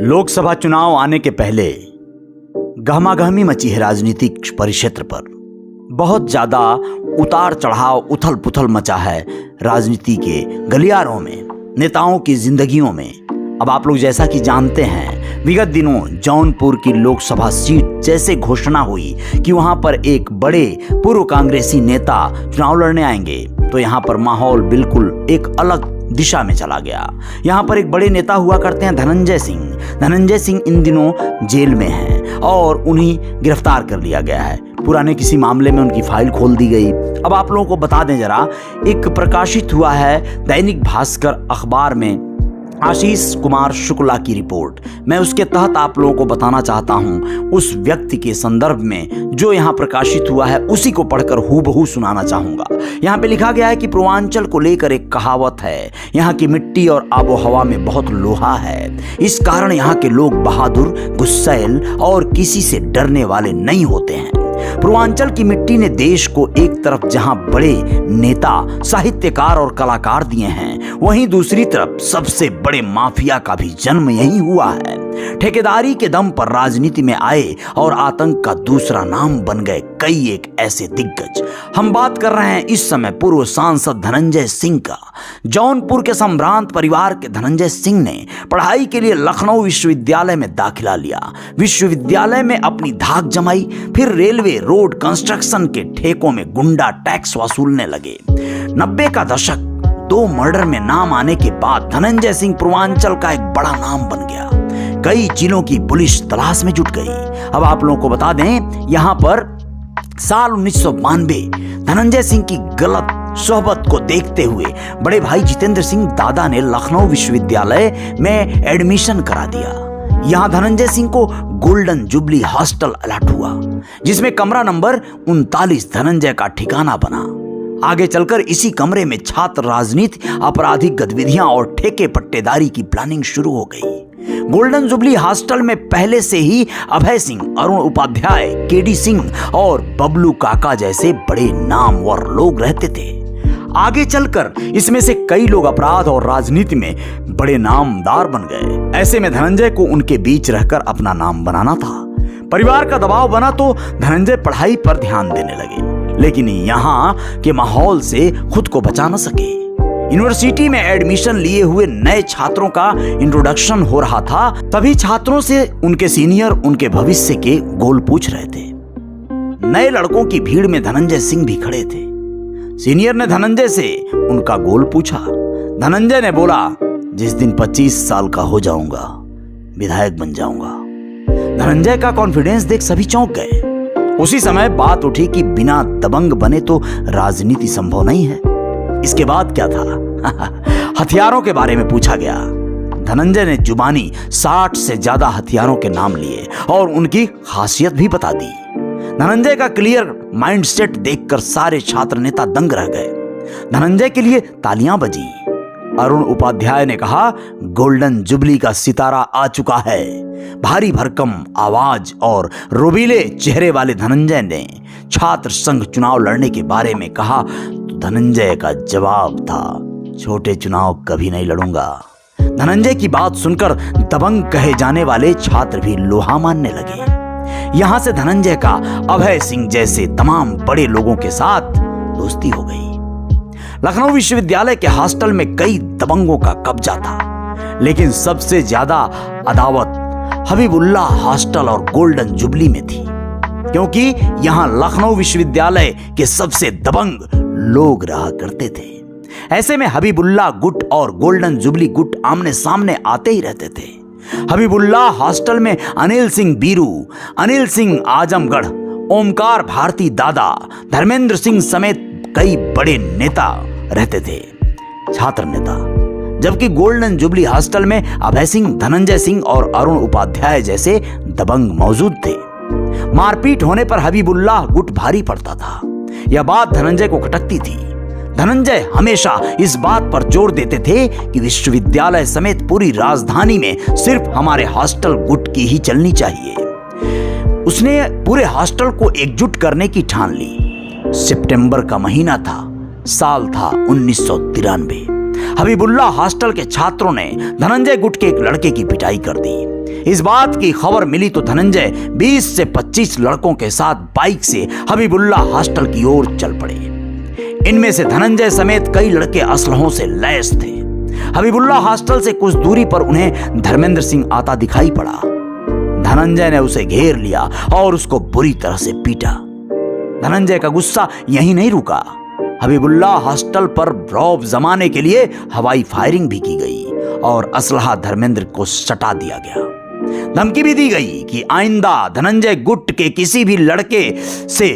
लोकसभा चुनाव आने के पहले गहमागहमी मची है राजनीतिक परिक्षेत्र पर। बहुत ज्यादा उतार चढ़ाव उथल पुथल मचा है राजनीति के गलियारों में, नेताओं की जिंदगियों में। अब आप लोग जैसा कि जानते हैं, विगत दिनों जौनपुर की लोकसभा सीट जैसे घोषणा हुई कि वहां पर एक बड़े पूर्व कांग्रेसी नेता चुनाव लड़ने आएंगे, तो यहां पर माहौल बिल्कुल एक अलग दिशा में चला गया। यहां पर एक बड़े नेता हुआ करते हैं धनंजय सिंह। धनंजय सिंह इन दिनों जेल में हैं और उन्हें गिरफ्तार कर लिया गया है। पुराने किसी मामले में उनकी फाइल खोल दी गई। अब आप लोगों को बता दें जरा, एक प्रकाशित हुआ है दैनिक भास्कर अखबार में आशीष कुमार शुक्ला की रिपोर्ट। मैं उसके तहत आप लोगों को बताना चाहता हूं, उस व्यक्ति के संदर्भ में जो यहां प्रकाशित हुआ है उसी को पढ़कर हूबहू सुनाना चाहूंगा। यहां पे लिखा गया है कि पूर्वांचल को लेकर एक कहावत है, यहां की मिट्टी और आबो हवा में बहुत लोहा है, इस कारण यहां के लोग बहादुर, गुस्सैल और किसी से डरने वाले नहीं होते हैं। पूर्वांचल की मिट्टी ने देश को एक तरफ जहां बड़े नेता, साहित्यकार और कलाकार दिए हैं, वहीं दूसरी तरफ सबसे बड़े माफिया का भी जन्म यही हुआ है। ठेकेदारी के दम पर राजनीति में आए और आतंक का दूसरा नाम बन गए कई एक ऐसे दिग्गज। हम बात कर रहे हैं इस समय पूर्व सांसद धनंजय सिंह का। जौनपुर के संभ्रांत परिवार के धनंजय सिंह ने पढ़ाई के लिए लखनऊ विश्वविद्यालय में दाखिला लिया। विश्वविद्यालय में अपनी धाक जमाई, फिर रेलवे रोड कंस्ट्रक्शन के ठेकों में गुंडा टैक्स वसूलने लगे। 90 का दशक, 2 मर्डर में नाम आने के बाद धनंजय सिंह पूर्वांचल का एक बड़ा नाम बन गया। कई जिलों की पुलिस तलाश में जुट गई। अब आप लोगों को बता दें, यहां पर साल 1992 धनंजय सिंह की गलत सोहबत को देखते हुए बड़े भाई जितेंद्र सिंह दादा ने लखनऊ विश्वविद्यालय में एडमिशन करा दिया। यहां धनंजय सिंह को गोल्डन जुबली हॉस्टल अलॉट हुआ, जिसमें कमरा नंबर 39 धनंजय का ठिकाना बना। आगे चलकर इसी कमरे में छात्र राजनीति, आपराधिक गतिविधियां और ठेके पट्टेदारी की प्लानिंग शुरू हो गई। गोल्डन जुबली हॉस्टल में पहले से ही अभय सिंह, अरुण उपाध्याय, केडी सिंह और बबलू काका जैसे बड़े नामवर लोग रहते थे। आगे चलकर इसमें से कई लोग अपराध और राजनीति में बड़े नामदार बन गए। ऐसे में धनंजय को उनके बीच रहकर अपना नाम बनाना था। परिवार का दबाव बना तो धनंजय पढ़ाई पर ध्यान देने लगे, लेकिन यहाँ के माहौल से खुद को बचा न सके। यूनिवर्सिटी में एडमिशन लिए हुए नए छात्रों का इंट्रोडक्शन हो रहा था, तभी छात्रों से उनके सीनियर उनके भविष्य के गोल पूछ रहे थे। नए लड़कों की भीड़ में धनंजय सिंह भी खड़े थे। सीनियर ने धनंजय से उनका गोल पूछा। धनंजय ने बोला, जिस दिन 25 साल का हो जाऊंगा विधायक बन जाऊंगा। धनंजय का कॉन्फिडेंस देख सभी चौंक गए। उसी समय बात उठी कि बिना दबंग बने तो राजनीति संभव नहीं है। इसके बाद क्या था? हथियारों के बारे में पूछा गया। धनंजय ने जुबानी 60 से ज्यादा हथियारों के नाम लिए और उनकी खासियत भी बता दी। धनंजय का क्लियर माइंडसेट देखकर सारे छात्र नेता दंग रह गए। धनंजय के लिए तालियां बजी। अरुण उपाध्याय ने कहा, गोल्डन जुबली का सितारा आ चुका है। भारी भरकम आवाज और रोबीले चेहरे वाले धनंजय ने छात्र संघ चुनाव लड़ने के बारे में कहा तो धनंजय का जवाब था, छोटे चुनाव कभी नहीं लड़ूंगा। धनंजय की बात सुनकर दबंग कहे जाने वाले छात्र भी लोहा मानने लगे। यहां से धनंजय का अभय सिंह जैसे तमाम बड़े लोगों के साथ दोस्ती हो गई। लखनऊ विश्वविद्यालय के हॉस्टल में कई दबंगों का कब्जा था, लेकिन सबसे ज्यादा अदावत हबीबुल्लाह हॉस्टल और गोल्डन जुबली में थी, क्योंकि यहां लखनऊ विश्वविद्यालय के सबसे दबंग लोग रहा करते थे। ऐसे में हबीबुल्लाह गुट और गोल्डन जुबली गुट आमने सामने आते ही रहते थे। हबीबुल्लाह हॉस्टल में अनिल सिंह बीरू, अनिल सिंह आजमगढ़, ओमकार भारती दादा, धर्मेंद्र सिंह समेत कई बड़े नेता रहते थे, छात्र नेता। जबकि गोल्डन जुबली हॉस्टल में अभय सिंह, धनंजय सिंह और अरुण उपाध्याय जैसे दबंग मौजूद थे। मारपीट होने पर हबीबुल्लाह गुट भारी पड़ता था। यह बात धनंजय को खटकती थी। धनंजय हमेशा इस बात पर जोर देते थे कि विश्वविद्यालय समेत पूरी राजधानी में सिर्फ हमारे हॉस्टल गुट की ही चलनी चाहिए। उसने पूरे हॉस्टल को एकजुट करने की ठान ली। सितंबर का महीना था, साल था 1993। हबीबुल्लाह हॉस्टल के छात्रों ने धनंजय गुट के एक लड़के की पिटाई कर दी। इस बात की खबर मिली तो धनंजय 20 से 25 लड़कों के साथ बाइक से हबीबुल्ला हॉस्टल की ओर चल पड़े। इनमें से धनंजय समेत कई लड़के असलहों से लैस थे। हबीबुल्ला हॉस्टल से कुछ दूरी पर उन्हें धर्मेंद्र सिंह आता दिखाई पड़ा। धनंजय ने उसे घेर लिया और उसको बुरी तरह से पीटा। धनंजय का गुस्सा यहीं नहीं रुका। हबीबुल्ला हॉस्टल पर रौब जमाने के लिए हवाई फायरिंग भी की गई और असलहा धर्मेंद्र को सटा दिया गया। धमकी भी दी गई कि आइंदा धनंजय गुट के किसी भी लड़के से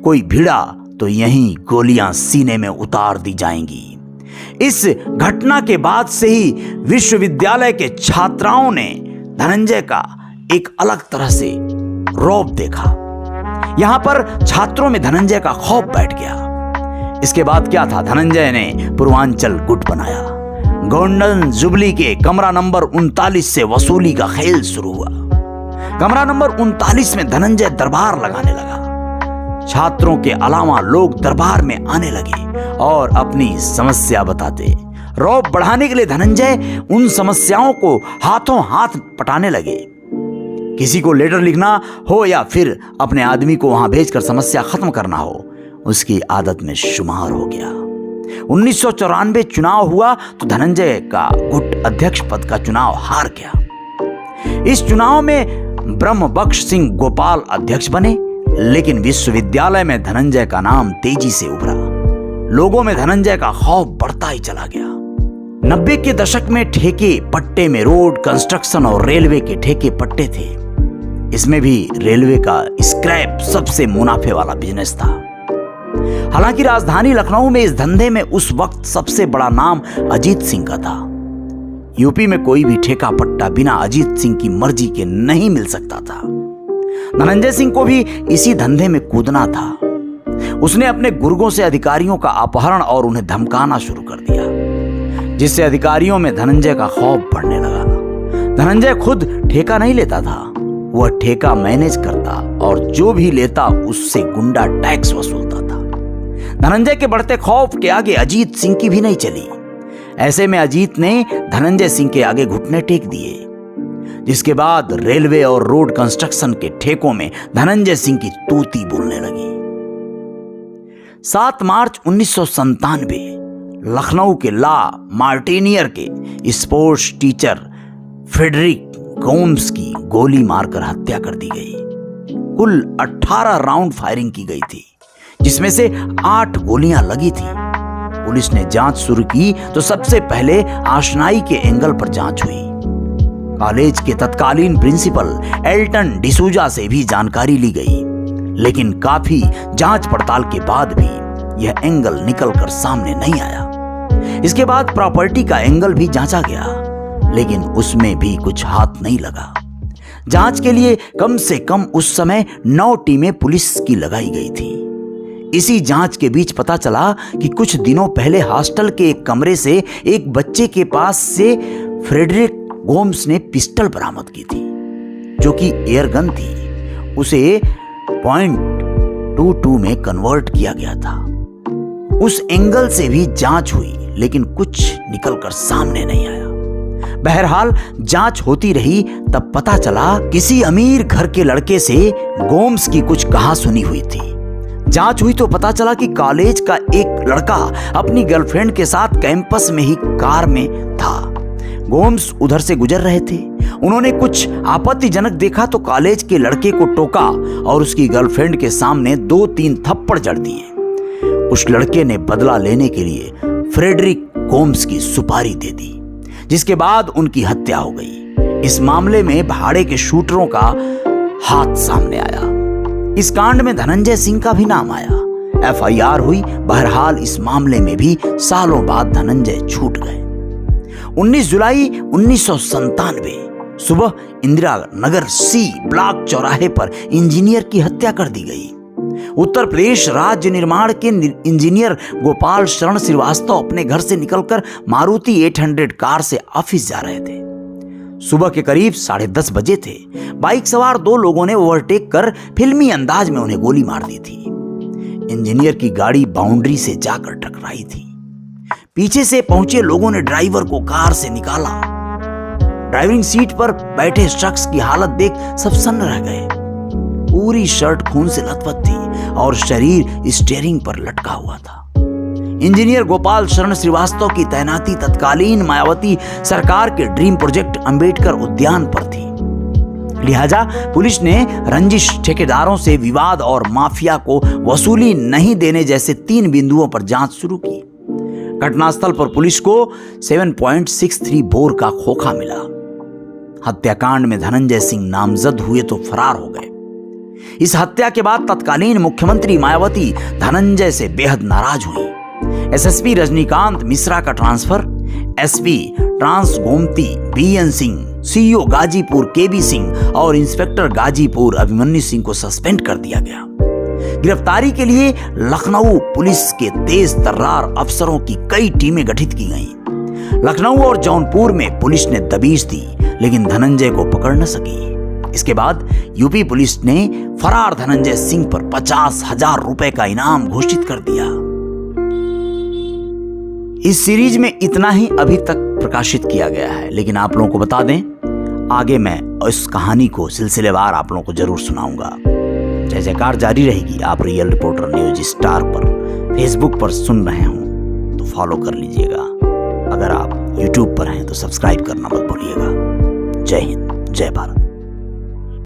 कोई भिड़ा तो यहीं गोलियां सीने में उतार दी जाएंगी। इस घटना के बाद से ही विश्वविद्यालय के छात्राओं ने धनंजय का एक अलग तरह से रौब देखा। यहां पर छात्रों में धनंजय का खौफ बैठ गया। इसके बाद क्या था, धनंजय ने पूर्वांचल गुट बनाया। गोल्डन जुबली के कमरा नंबर 39 से वसूली का खेल शुरू हुआ। कमरा नंबर 39 में धनंजय दरबार लगाने लगा। छात्रों के अलावा लोग दरबार में आने लगे और अपनी समस्या बताते। रौब बढ़ाने के लिए धनंजय उन समस्याओं को हाथों हाथ पटाने लगे। किसी को लेटर लिखना हो या फिर अपने आदमी को वहां भेजकर समस्या खत्म करना हो, उसकी आदत में शुमार हो गया। 1994 चुनाव हुआ तो धनंजय का गुट अध्यक्ष पद का चुनाव हार गया। इस चुनाव में ब्रह्मबख्श सिंह गोपाल अध्यक्ष बने, लेकिन विश्वविद्यालय में धनंजय का नाम तेजी से उभरा। लोगों में धनंजय का खौफ बढ़ता ही चला गया। 90 के दशक में ठेके पट्टे में रोड कंस्ट्रक्शन और रेलवे के ठेके पट्टे थे। इसमें भी रेलवे का स्क्रैप सबसे मुनाफे वाला बिजनेस था। हालांकि राजधानी लखनऊ में इस धंधे में उस वक्त सबसे बड़ा नाम अजीत सिंह का था। यूपी में कोई भी ठेका पट्टा बिना अजीत सिंह की मर्जी के नहीं मिल सकता था। धनंजय सिंह को भी इसी धंधे में कूदना था। उसने अपने गुर्गों से अधिकारियों का अपहरण और उन्हें धमकाना शुरू कर दिया, जिससे अधिकारियों में धनंजय का खौफ बढ़ने लगा। धनंजय खुद ठेका नहीं लेता था, वह ठेका मैनेज करता और जो भी लेता उससे गुंडा टैक्स वसूलता था। धनंजय के बढ़ते खौफ के आगे अजीत सिंह की भी नहीं चली। ऐसे में अजीत ने धनंजय सिंह के आगे घुटने टेक दिए, जिसके बाद रेलवे और रोड कंस्ट्रक्शन के ठेकों में धनंजय सिंह की तूती बोलने लगी। 7 मार्च 1997 लखनऊ के ला मार्टिनियर के स्पोर्ट्स टीचर फ्रेडरिक गोम्स की गोली मारकर हत्या कर दी गई। कुल 18 राउंड फायरिंग की गई थी, जिसमें से 8 गोलियां लगी थी। पुलिस ने जांच शुरू की तो सबसे पहले आशनाई के एंगल पर जांच हुई। कॉलेज के तत्कालीन प्रिंसिपल एल्टन डिसूजा से भी जानकारी ली गई, लेकिन काफी जांच पड़ताल के बाद भी यह एंगल निकलकर सामने नहीं आया। इसके बाद प्रॉपर्टी का एंगल भी जांचा गया, लेकिन उसमें भी कुछ हाथ नहीं लगा। जांच के लिए कम से कम उस समय 9 टीमें पुलिस की लगाई गई थी। इसी जांच के बीच पता चला कि कुछ दिनों पहले हॉस्टल के एक कमरे से एक बच्चे के पास से फ्रेडरिक गोम्स ने पिस्टल बरामद की थी, जो कि एयर गन थी। उसे .22 में कन्वर्ट किया गया था। उस एंगल से भी जांच हुई, लेकिन कुछ निकलकर सामने नहीं आया। बहरहाल जांच होती रही, तब पता चला किसी अमीर घर के लड़के से गोम्स की कुछ कहासुनी हुई थी। जांच हुई तो पता चला कि कॉलेज का एक लड़का अपनी गर्लफ्रेंड के साथ कैंपस में ही कार में था। गोम्स उधर से गुजर रहे थे। उन्होंने कुछ आपत्तिजनक देखा तो कॉलेज के लड़के को टोका और उसकी गर्लफ्रेंड के सामने 2-3 थप्पड़ जड़ दिए। उस लड़के ने बदला लेने के लिए फ्रेडरिक गोम्स की सुपारी दे दी, जिसके बाद उनकी हत्या हो गई। इस मामले में भाड़े के शूटरों का हाथ सामने आया। इस कांड में धनंजय सिंह का भी नाम आया। FIR हुई। बहरहाल इस मामले में भी सालों बाद धनंजय छूट गए। 19 जुलाई 1997 सुबह इंदिरा नगर C ब्लॉक चौराहे पर इंजीनियर की हत्या कर दी गई। उत्तर प्रदेश राज्य निर्माण के इंजीनियर गोपाल शरण श्रीवास्तव अपने घर से निकलकर मारुति 800 कार से ऑफिस जा रहे थे। सुबह के करीब 10:30 बजे थे। बाइक सवार 2 लोगों ने ओवरटेक कर फिल्मी अंदाज में उन्हें गोली मार दी थी। इंजीनियर की गाड़ी बाउंड्री से जाकर टकराई थी। पीछे से पहुंचे लोगों ने ड्राइवर को कार से निकाला। ड्राइविंग सीट पर बैठे शख्स की हालत देख सब सन्न रह गए। पूरी शर्ट खून से लथपथ थी और शरीर स्टीयरिंग पर लटका हुआ था। इंजीनियर गोपाल शरण श्रीवास्तव की तैनाती तत्कालीन मायावती सरकार के ड्रीम प्रोजेक्ट अंबेडकर उद्यान पर थी। लिहाजा पुलिस ने रंजिश, ठेकेदारों से विवाद और माफिया को वसूली नहीं देने जैसे 3 बिंदुओं पर जांच शुरू की। घटनास्थल पर पुलिस को 7.63 बोर का खोखा मिला। हत्याकांड में धनंजय सिंह नामजद हुए तो फरार हो गए। इस हत्या के बाद तत्कालीन मुख्यमंत्री मायावती धनंजय से बेहद नाराज हुई। एसएसपी रजनीकांत मिश्रा का transfer, SP trans Gomti BN Singh, CEO Ghazipur KB Singh और इंस्पेक्टर गाजीपुर अभिमन्यु सिंह को सस्पेंड कर दिया गया। गिरफ्तारी के लिए लखनऊ पुलिस के तेज तर्रार अफसरों की कई टीमें गठित की गईं। लखनऊ और जौनपुर में पुलिस ने दबीश दी, लेकिन धनंजय को पकड़ न सकी। इसके बाद यूपी पुलिस ने फरार धनंजय सिंह पर 50,000 रुपए का इनाम घोषित कर दिया। इस सीरीज में इतना ही अभी तक प्रकाशित किया गया है, लेकिन आप लोगों को बता दें, आगे मैं इस कहानी को सिलसिलेवार आप लोगों को जरूर सुनाऊंगा। जय जयकार जारी रहेगी। आप रियल रिपोर्टर न्यूज स्टार पर फेसबुक पर सुन रहे हो तो फॉलो कर लीजिएगा। अगर आप यूट्यूब पर हैं तो सब्सक्राइब करना मत भूलिएगा। जय हिंद, जय भारत।